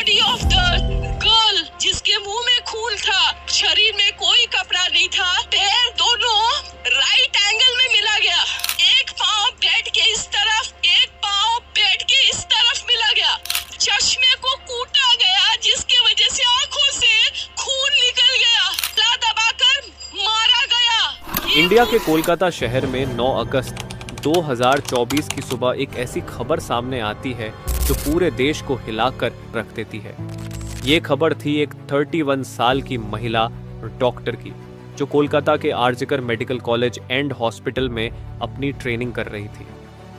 Body of the girl जिसके मुंह में खून था, शरीर में कोई कपड़ा नहीं था, पैर दोनों राइट एंगल में मिला गया। एक पाँव बेड के इस तरफ, एक पाँव बेड के इस तरफ मिला गया। चश्मे को कूटा गया जिसकी वजह से आंखों से खून निकल गया। ला दबाकर मारा गया। इंडिया के कोलकाता शहर में 9 अगस्त 2024 की सुबह एक ऐसी खबर सामने आती है जो पूरे देश को हिलाकर रख देती है। ये खबर थी एक 31 साल की महिला डॉक्टर की, जो कोलकाता के आरजिकर मेडिकल कॉलेज एंड हॉस्पिटल में अपनी ट्रेनिंग कर रही थी।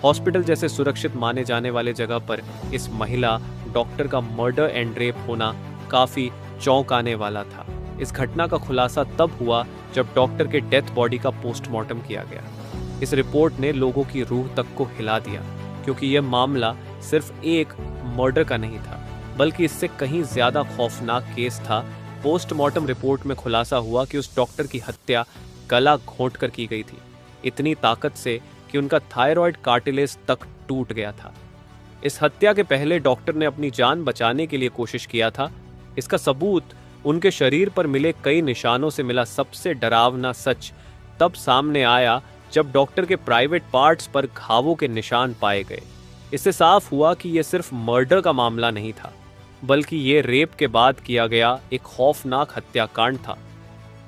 हॉस्पिटल जैसे सुरक्षित माने जाने वाले जगह पर इस महिला डॉक्टर का मर्डर एंड रेप होना काफी चौंकाने वाला था। इस घटना का खुलासा तब हुआ जब डॉक्टर के डेथ बॉडी का पोस्टमार्टम किया गया। इस रिपोर्ट ने लोगों की रूह तक को हिला दिया, क्योंकि यह मामला सिर्फ एक मर्डर का नहीं था, बल्कि इससे कहीं ज्यादा खौफनाक केस था। पोस्टमार्टम रिपोर्ट में खुलासा हुआ कि उस डॉक्टर की हत्या गला घोंटकर की गई थी, इतनी ताकत से कि उनका थायराइड कार्टिलेज तक टूट गया था। इस हत्या के पहले डॉक्टर ने अपनी जान बचाने के लिए कोशिश किया था। इसका सबूत उनके शरीर पर मिले कई निशानों से मिला। सबसे डरावना सच तब सामने आया जब डॉक्टर के प्राइवेट पार्ट्स पर घावों के निशान पाए गए। इससे साफ हुआ कि यह सिर्फ मर्डर का मामला नहीं था, बल्कि ये रेप के बाद किया गया एक खौफनाक हत्याकांड था।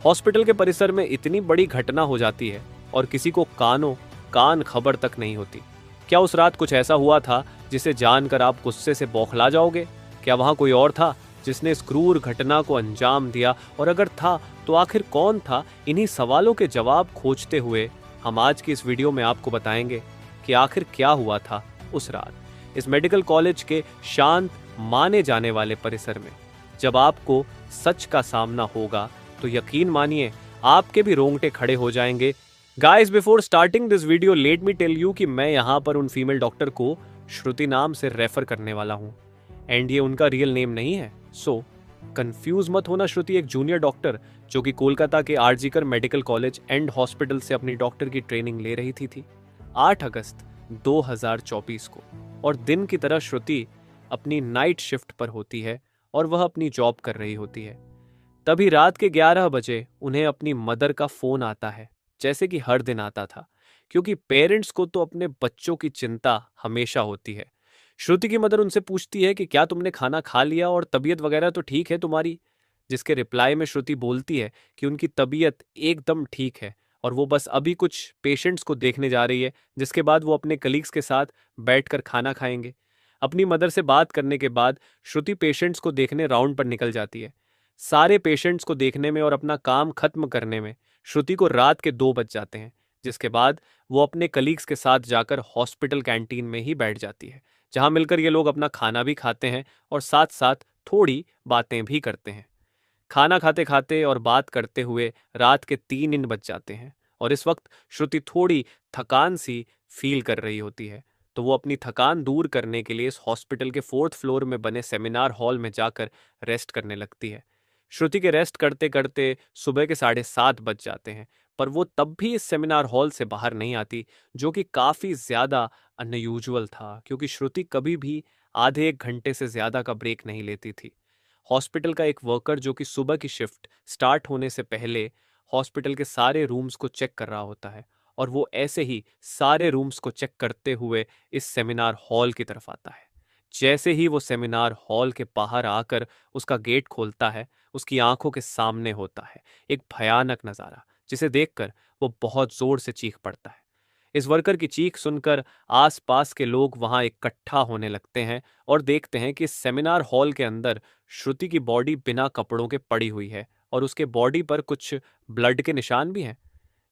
हॉस्पिटल के परिसर में इतनी बड़ी घटना हो जाती है और किसी को कान खबर तक नहीं होती। क्या उस रात कुछ ऐसा हुआ था जिसे जानकर आप गुस्से से बौखला जाओगे? क्या वहां कोई और था जिसने इस क्रूर घटना को अंजाम दिया? और अगर था तो आखिर कौन था? इन्हीं सवालों के जवाब खोजते हुए हम आज की इस वीडियो में आपको बताएंगे कि आखिर क्या हुआ था उस रात इस मेडिकल कॉलेज के शांत माने जाने वाले परिसर में। जब आपको सच का सामना होगा तो यकीन मानिए आपके भी रोंगटे खड़े हो जाएंगे। Guys, before starting this video let me tell you कि मैं यहाँ पर उन फीमेल डॉक्टर को श्रुति नाम से रेफर करने वाला हूँ, एंड ये उनका रियल नेम नहीं है, सो कंफ्यूज मत होना। श्रुति एक जूनियर डॉक्टर जो कि कोलकाता के आरजिकर मेडिकल कॉलेज एंड हॉस्पिटल से अपनी डॉक्टर की ट्रेनिंग ले रही थी 8 अगस्त 2024 को। और दिन की तरह श्रुति अपनी नाइट शिफ्ट पर होती है और वह अपनी जॉब कर रही होती है। तभी रात के 11 बजे उन्हें अपनी मदर का फोन आता है, जैसे कि हर दिन आता था, क्योंकि पेरेंट्स को तो अपने बच्चों की चिंता हमेशा होती है। श्रुति की मदर उनसे पूछती है कि क्या तुमने खाना खा लिया और तबीयत वगैरह तो ठीक है तुम्हारी? जिसके रिप्लाई में श्रुति बोलती है कि उनकी तबीयत एकदम ठीक है और वो बस अभी कुछ पेशेंट्स को देखने जा रही है, जिसके बाद वो अपने कलीग्स के साथ बैठकर खाना खाएंगे। अपनी मदर से बात करने के बाद श्रुति पेशेंट्स को देखने राउंड पर निकल जाती है। सारे पेशेंट्स को देखने में और अपना काम खत्म करने में श्रुति को रात के 2 बज जाते हैं, जिसके बाद वो अपने कलीग्स के साथ जाकर हॉस्पिटल कैंटीन में ही बैठ जाती है, जहां मिलकर ये लोग अपना खाना भी खाते हैं और साथ साथ थोड़ी बातें भी करते हैं। खाना खाते खाते और बात करते हुए रात के 3 बज जाते हैं और इस वक्त श्रुति थोड़ी थकान सी फील कर रही होती है, तो वो अपनी थकान दूर करने के लिए इस हॉस्पिटल के 4th फ्लोर में बने सेमिनार हॉल में जाकर रेस्ट करने लगती है। श्रुति के रेस्ट करते करते सुबह के 7:30 बज जाते हैं, पर वो तब भी इस सेमिनार हॉल से बाहर नहीं आती, जो कि काफ़ी ज़्यादा अनयूजुअल था, क्योंकि श्रुति कभी भी आधे 1 घंटे से ज़्यादा का ब्रेक नहीं लेती थी। हॉस्पिटल का एक वर्कर जो कि सुबह की शिफ्ट स्टार्ट होने से पहले हॉस्पिटल के सारे रूम्स को चेक कर रहा होता है, और वो ऐसे ही सारे रूम्स को चेक करते हुए इस सेमिनार हॉल की तरफ आता है। जैसे ही वो सेमिनार हॉल के बाहर आकर उसका गेट खोलता है, उसकी आंखों के सामने होता है एक भयानक नज़ारा, जिसे देखकर वो बहुत जोर से चीख पड़ता है। इस वर्कर की चीख सुनकर आसपास के लोग वहां इकट्ठा होने लगते हैं और देखते हैं कि इस सेमिनार हॉल के अंदर श्रुति की बॉडी बिना कपड़ों के पड़ी हुई है और उसके बॉडी पर कुछ ब्लड के निशान भी हैं।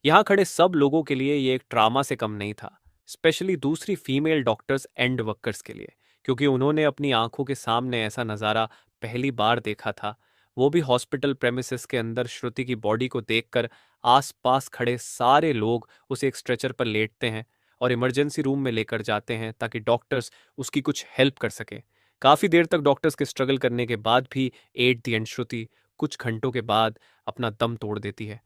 यहाँ खड़े सब लोगों के लिए ये एक ट्रामा से कम नहीं था, स्पेशली दूसरी फीमेल डॉक्टर्स एंड वर्कर्स के लिए, क्योंकि उन्होंने अपनी आंखों के सामने ऐसा नज़ारा पहली बार देखा था। वो भी हॉस्पिटल प्रेमिसेस के अंदर श्रुति की बॉडी को देखकर आसपास खड़े सारे लोग उसे एक स्ट्रेचर पर लेटते हैं और इमरजेंसी रूम में लेकर जाते हैं ताकि डॉक्टर्स उसकी कुछ हेल्प कर सके। काफ़ी देर तक डॉक्टर्स के स्ट्रगल करने के बाद भी एट द एंड श्रुति कुछ घंटों के बाद अपना दम तोड़ देती है।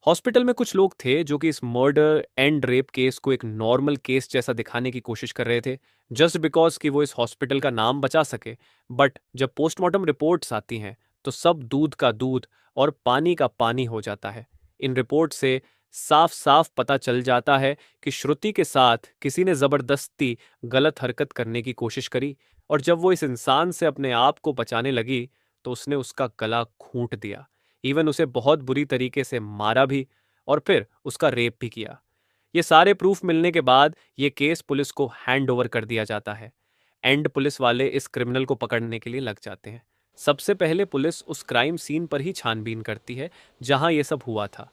हॉस्पिटल में कुछ लोग थे जो कि इस मर्डर एंड रेप केस को एक नॉर्मल केस जैसा दिखाने की कोशिश कर रहे थे, जस्ट बिकॉज कि वो इस हॉस्पिटल का नाम बचा सके। बट जब पोस्टमार्टम रिपोर्ट्स आती हैं तो सब दूध का दूध और पानी का पानी हो जाता है। इन रिपोर्ट से साफ साफ पता चल जाता है कि श्रुति के साथ किसी ने जबरदस्ती गलत हरकत करने की कोशिश करी, और जब वो इस इंसान से अपने आप को बचाने लगी तो उसने उसका गला घूंट दिया, इवन उसे बहुत बुरी तरीके से मारा भी, और फिर उसका रेप भी किया। ये सारे प्रूफ मिलने के बाद ये केस पुलिस को हैंड ओवर कर दिया जाता है एंड पुलिस वाले इस क्रिमिनल को पकड़ने के लिए लग जाते हैं। सबसे पहले पुलिस उस क्राइम सीन पर ही छानबीन करती है जहां ये सब हुआ था।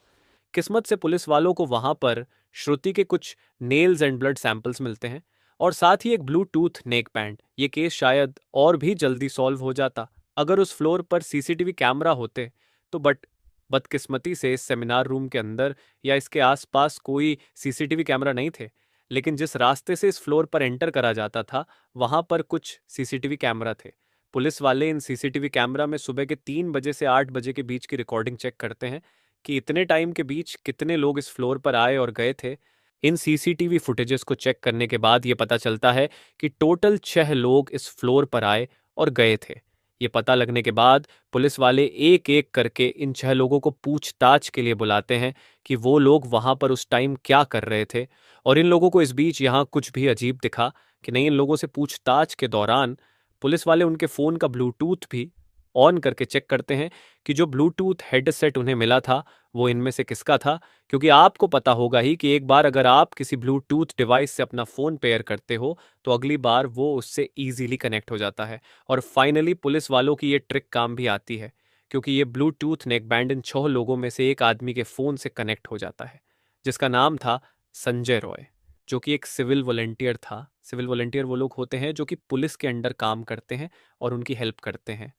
किस्मत से पुलिस वालों को वहां पर श्रुति के कुछ नेल्स एंड ब्लड सैंपल्स मिलते हैं और साथ ही एक ब्लूटूथ नेक बैंड। ये केस शायद और भी जल्दी सॉल्व हो जाता अगर उस फ्लोर पर सीसीटीवी कैमरा होते तो, बट बदकिस्मती से इस सेमिनार रूम के अंदर या इसके आसपास कोई सीसीटीवी कैमरा नहीं थे। लेकिन जिस रास्ते से इस फ्लोर पर एंटर करा जाता था वहां पर कुछ सीसीटीवी कैमरा थे। पुलिस वाले इन सीसीटीवी कैमरा में सुबह के 3 बजे से 8 बजे के बीच की रिकॉर्डिंग चेक करते हैं कि इतने टाइम के बीच कितने लोग इस फ्लोर पर आए और गए थे। इन सीसीटीवी फुटेजेस को चेक करने के बाद ये पता चलता है कि टोटल 6 लोग इस फ्लोर पर आए और गए थे। ये पता लगने के बाद पुलिस वाले एक एक करके इन 6 लोगों को पूछताछ के लिए बुलाते हैं कि वो लोग वहां पर उस टाइम क्या कर रहे थे। और इन लोगों को इस बीच यहाँ कुछ भी अजीब दिखा कि नहीं, इन लोगों से पूछताछ के दौरान पुलिस वाले उनके फ़ोन का ब्लूटूथ भी ऑन करके चेक करते हैं कि जो ब्लूटूथ हेडसेट उन्हें मिला था वो इनमें से किसका था। क्योंकि आपको पता होगा ही कि एक बार अगर आप किसी ब्लूटूथ डिवाइस से अपना फ़ोन पेयर करते हो तो अगली बार वो उससे ईजिली कनेक्ट हो जाता है। और फाइनली पुलिस वालों की ये ट्रिक काम भी आती है, क्योंकि ये ब्लूटूथ नेक बैंड इन 6 लोगों में से एक आदमी के फ़ोन से कनेक्ट हो जाता है जिसका नाम था संजय रॉय, जो कि एक सिविल वॉलंटियर था। सिविल वॉलंटियर वो लोग होते हैं जो कि पुलिस के अंडर काम करते हैं और उनकी हेल्प करते हैं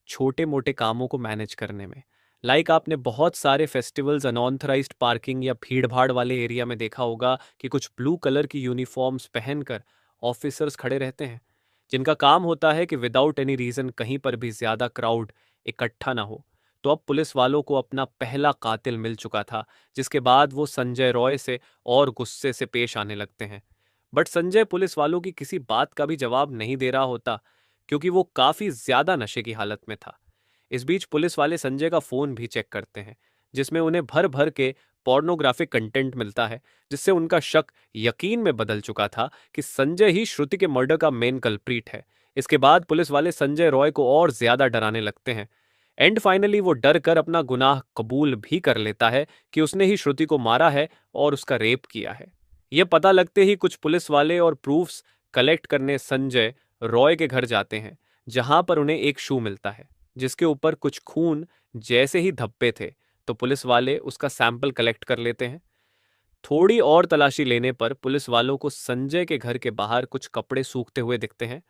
छोटे मोटे कामों को मैनेज करने में। लाइक आपने बहुत सारे फेस्टिवल्स अनऑथराइज्ड पार्किंग या भीड़ भाड़ वाले एरिया में देखा होगा कि कुछ ब्लू कलर की यूनिफॉर्म्स पहनकर ऑफिसर्स खड़े रहते हैं जिनका काम होता है कि विदाउट एनी रीज़न कहीं पर भी ज़्यादा क्राउड इकट्ठा ना हो। तो अब पुलिस वालों को अपना पहला कातिल मिल चुका था, जिसके बाद वो संजय रॉय से और गुस्से से पेश आने लगते हैं। बट संजय पुलिस वालों की किसी बात का भी जवाब नहीं दे रहा होता, क्योंकि वो काफी ज्यादा नशे की हालत में था। इस बीच पुलिस वाले संजय का फोन भी चेक करते हैं जिसमें उन्हें भर भर के पोर्नोग्राफिक कंटेंट मिलता है, जिससे उनका शक यकीन में बदल चुका था कि संजय ही श्रुति के मर्डर का मेन कल्प्रीट है। इसके बाद पुलिस वाले संजय रॉय को और ज्यादा डराने लगते हैं एंड फाइनली वो डर कर अपना गुनाह कबूल भी कर लेता है कि उसने ही श्रुति को मारा है और उसका रेप किया है। यह पता लगते ही कुछ पुलिस वाले और प्रूफ्स कलेक्ट करने संजय रॉय के घर जाते हैं, जहां पर उन्हें एक शू मिलता है जिसके ऊपर कुछ खून जैसे ही धब्बे थे। तो पुलिस वाले उसका सैंपल कलेक्ट कर लेते हैं। थोड़ी और तलाशी लेने पर पुलिस वालों को संजय के घर के बाहर कुछ कपड़े सूखते हुए दिखते हैं,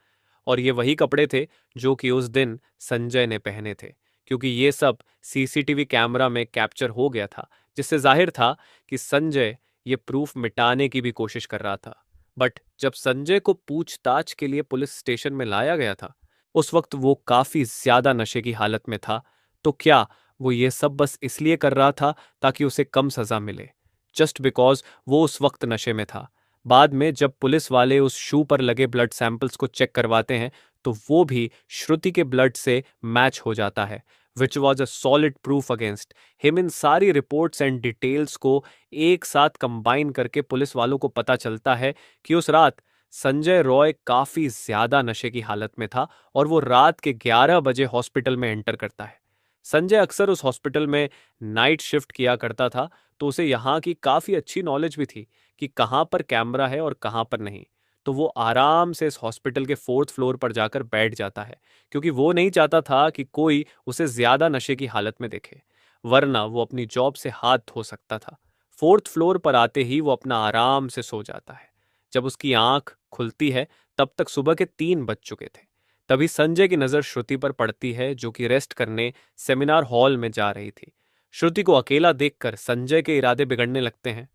और ये वही कपड़े थे जो कि उस दिन संजय ने पहने थे, क्योंकि ये सब सीसीटीवी कैमरा में कैप्चर हो गया था, जिससे जाहिर था कि संजय ये प्रूफ मिटाने की भी कोशिश कर रहा था। बट जब संजय को पूछताछ के लिए पुलिस स्टेशन में लाया गया था उस वक्त वो काफी ज्यादा नशे की हालत में था। तो क्या वो ये सब बस इसलिए कर रहा था ताकि उसे कम सजा मिले, जस्ट बिकॉज वो उस वक्त नशे में था? बाद में जब पुलिस वाले उस शू पर लगे ब्लड सैंपल्स को चेक करवाते हैं तो वो भी श्रुति के ब्लड से मैच हो जाता है, which was a solid proof against him. इन सारी रिपोर्ट्स एंड डिटेल्स को एक साथ कंबाइन करके पुलिस वालों को पता चलता है कि उस रात संजय रॉय काफी ज्यादा नशे की हालत में था और वो रात के 11 बजे हॉस्पिटल में एंटर करता है। संजय अक्सर उस हॉस्पिटल में नाइट शिफ्ट किया करता था, तो उसे यहाँ की काफी अच्छी नॉलेज भी थी कि कहाँ पर कैमरा है और कहाँ पर नहीं। तो वो आराम से इस हॉस्पिटल के 4th फ्लोर पर जाकर बैठ जाता है, क्योंकि वो नहीं चाहता था कि कोई उसे ज्यादा नशे की हालत में देखे, वरना वो अपनी जॉब से हाथ धो सकता था। 4th फ्लोर पर आते ही वो अपना आराम से सो जाता है। जब उसकी आंख खुलती है तब तक सुबह के 3 बज चुके थे। तभी संजय की नजर श्रुति पर पड़ती है, जो कि रेस्ट करने सेमिनार हॉल में जा रही थी। श्रुति को अकेला देखकर संजय के इरादे बिगड़ने लगते हैं।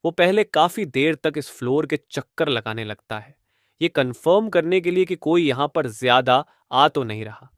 वो पहले काफी देर तक इस फ्लोर के चक्कर लगाने लगता है, ये कंफर्म करने के लिए कि कोई यहाँ पर ज्यादा आ तो नहीं रहा।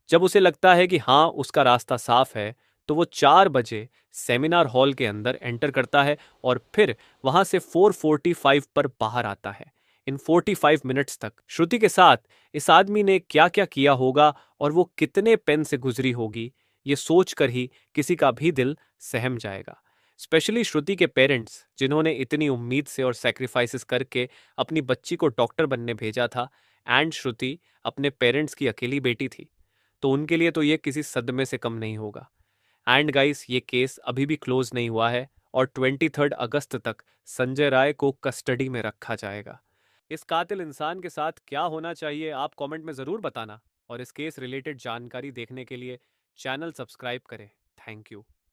जब उसे लगता है कि हाँ उसका रास्ता साफ है, तो वो 4 बजे सेमिनार हॉल के अंदर एंटर करता है और फिर वहां से 4:45 पर बाहर आता है। इन 45 मिनट्स तक श्रुति के साथ इस आदमी ने क्या क्या किया होगा और वो कितने पेन से गुजरी होगी, ये सोचकर ही किसी का भी दिल सहम जाएगा। स्पेशली श्रुति के पेरेंट्स, जिन्होंने इतनी उम्मीद से और सेक्रीफाइसेस करके अपनी बच्ची को डॉक्टर बनने भेजा था, एंड श्रुति अपने पेरेंट्स की अकेली बेटी थी, तो उनके लिए तो ये किसी सदमे से कम नहीं होगा। एंड गाइस, ये केस अभी भी क्लोज नहीं हुआ है और 23 अगस्त तक संजय राय को कस्टडी में रखा जाएगा। इस कातिल इंसान के साथ क्या होना चाहिए, आप कमेंट में ज़रूर बताना, और इस केस रिलेटेड जानकारी देखने के लिए चैनल सब्सक्राइब करें। Thank you.